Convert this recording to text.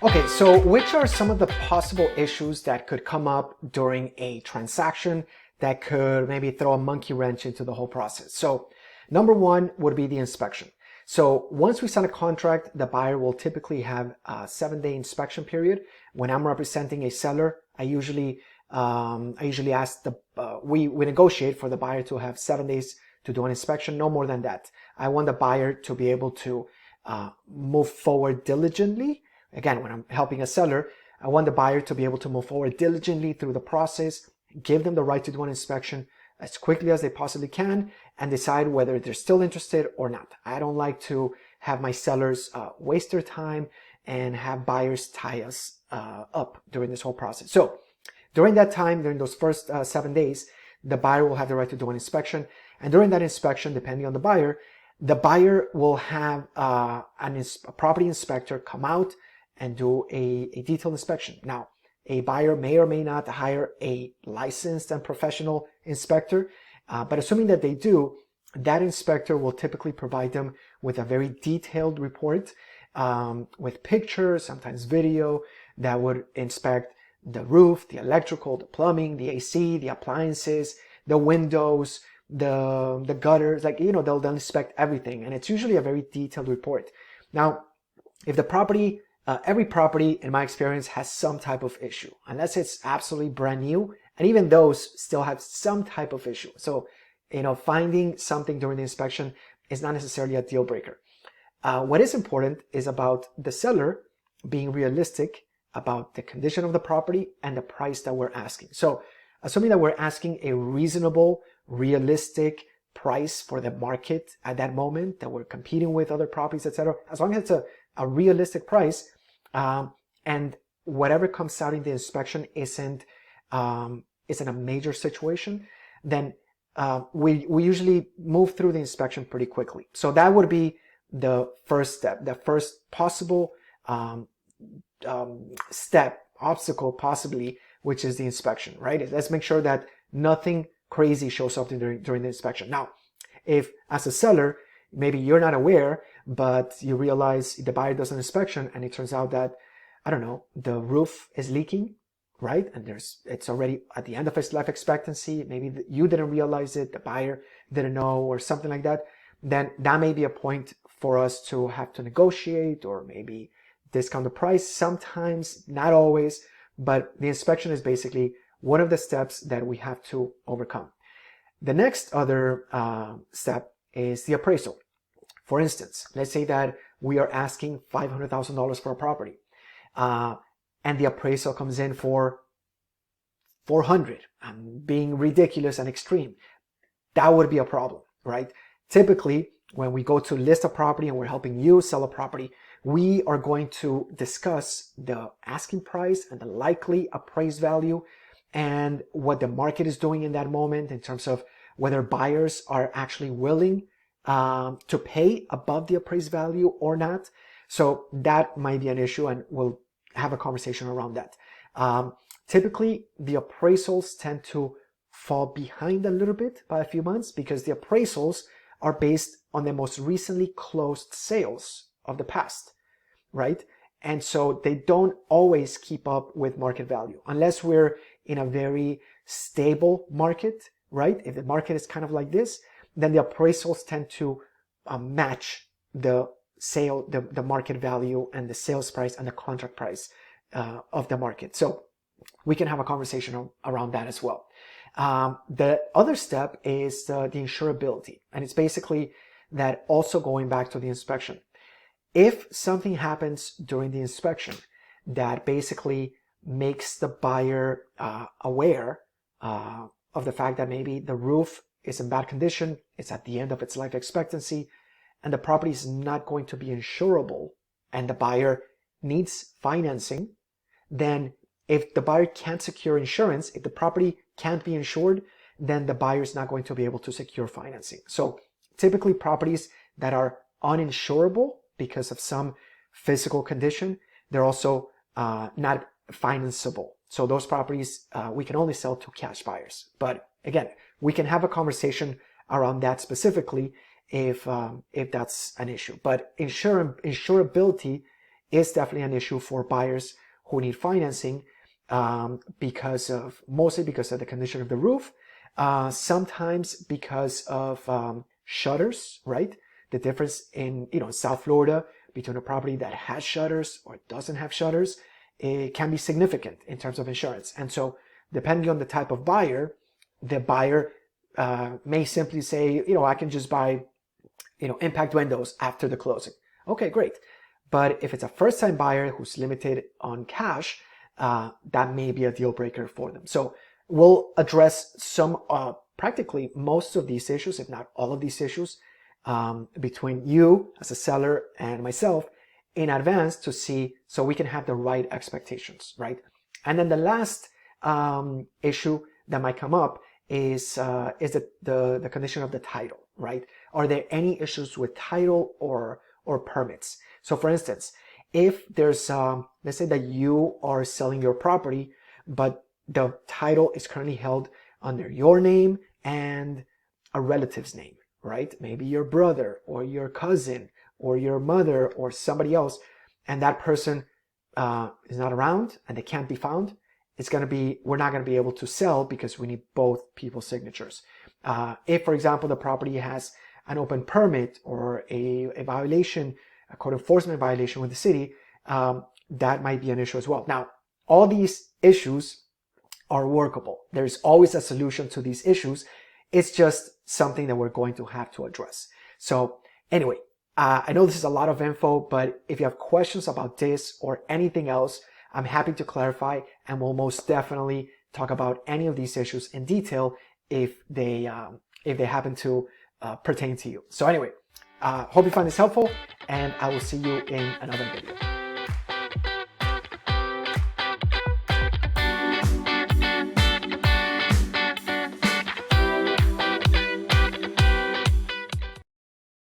Okay, so which are some of the possible issues that could come up during a transaction that could maybe throw a monkey wrench into the whole process? So number one would be the inspection. So once we sign a contract, the buyer will typically have a 7-day inspection period. When I'm representing a seller, I usually ask we negotiate for the buyer to have 7 days to do an inspection, no more than that. I want the buyer to be able to move forward diligently. Again, when I'm helping a seller, I want the buyer to be able to move forward diligently through the process, give them the right to do an inspection as quickly as they possibly can, and decide whether they're still interested or not. I don't like to have my sellers waste their time and have buyers tie us up during this whole process. So during that time, during those first 7 days, the buyer will have the right to do an inspection. And during that inspection, depending on the buyer will have a property inspector come out and do a detailed inspection. Now, a buyer may or may not hire a licensed and professional inspector, but assuming that they do, that inspector will typically provide them with a very detailed report with pictures, sometimes video, that would inspect the roof, the electrical, the plumbing, the AC, the appliances, the windows, the gutters, they'll inspect everything. And it's usually a very detailed report. Now, if the property, every property in my experience has some type of issue, unless it's absolutely brand new. And even those still have some type of issue. So, finding something during the inspection is not necessarily a deal breaker. What is important is about the seller being realistic about the condition of the property and the price that we're asking. So assuming that we're asking a reasonable, realistic price for the market at that moment, that we're competing with other properties, etc., as long as it's a realistic price, and whatever comes out in the inspection isn't a major situation, then we usually move through the inspection pretty quickly. So that would be the first step, the first possible obstacle possibly, which is the inspection, right? Let's make sure that nothing crazy shows up during the inspection. Now, if as a seller, maybe you're not aware, but you realize the buyer does an inspection and it turns out that, I don't know, the roof is leaking, right? And it's already at the end of its life expectancy. Maybe you didn't realize it, the buyer didn't know, or something like that. Then that may be a point for us to have to negotiate or maybe discount the price. Sometimes, not always, but the inspection is basically one of the steps that we have to overcome. The next other step is the appraisal. For instance, let's say that we are asking $500,000 for a property, and the appraisal comes in for 400. I'm being ridiculous and extreme. That would be a problem, right? Typically, when we go to list a property and we're helping you sell a property, we are going to discuss the asking price and the likely appraised value and what the market is doing in that moment in terms of whether buyers are actually willing to pay above the appraised value or not. So that might be an issue, and we'll have a conversation around that. Typically, the appraisals tend to fall behind a little bit by a few months because the appraisals are based on the most recently closed sales of the past, right? And so they don't always keep up with market value unless we're in a very stable market, right? If the market is kind of like this, then the appraisals tend to match the market value and the sales price and the contract price of the market. So we can have a conversation around that as well. The other step is the insurability, and it's basically that also going back to the inspection. If something happens during the inspection that basically makes the buyer aware of the fact that maybe the roof is in bad condition, it's at the end of its life expectancy, and the property is not going to be insurable, and the buyer needs financing, then if the buyer can't secure insurance, if the property can't be insured, then the buyer is not going to be able to secure financing. So typically properties that are uninsurable because of some physical condition, they're also not financeable. So those properties we can only sell to cash buyers. But again, we can have a conversation around that specifically if that's an issue. But insurability is definitely an issue for buyers who need financing, mostly because of the condition of the roof, sometimes because of shutters, right? The difference in South Florida between a property that has shutters or doesn't have shutters, it can be significant in terms of insurance. And so depending on the type of buyer, the buyer may simply say, I can just buy impact windows after the closing. Okay, great. But if it's a first-time buyer who's limited on cash, that may be a deal breaker for them. So we'll address practically most of these issues, if not all of these issues, between you as a seller and myself in advance so we can have the right expectations, right? And then the last issue that might come up is the condition of the title, right? Are there any issues with title or permits? So for instance, if there's, let's say that you are selling your property, but the title is currently held under your name and a relative's name, right? Maybe your brother or your cousin or your mother or somebody else, and that person is not around and they can't be found, we're not going to be able to sell because we need both people's signatures. If, for example, the property has an open permit or a violation, a code enforcement violation with the city, that might be an issue as well. Now, all these issues are workable. There's always a solution to these issues. It's just something that we're going to have to address. So anyway, I know this is a lot of info, but if you have questions about this or anything else, I'm happy to clarify, and we'll most definitely talk about any of these issues in detail if they happen to pertain to you. So anyway, hope you find this helpful, and I will see you in another video.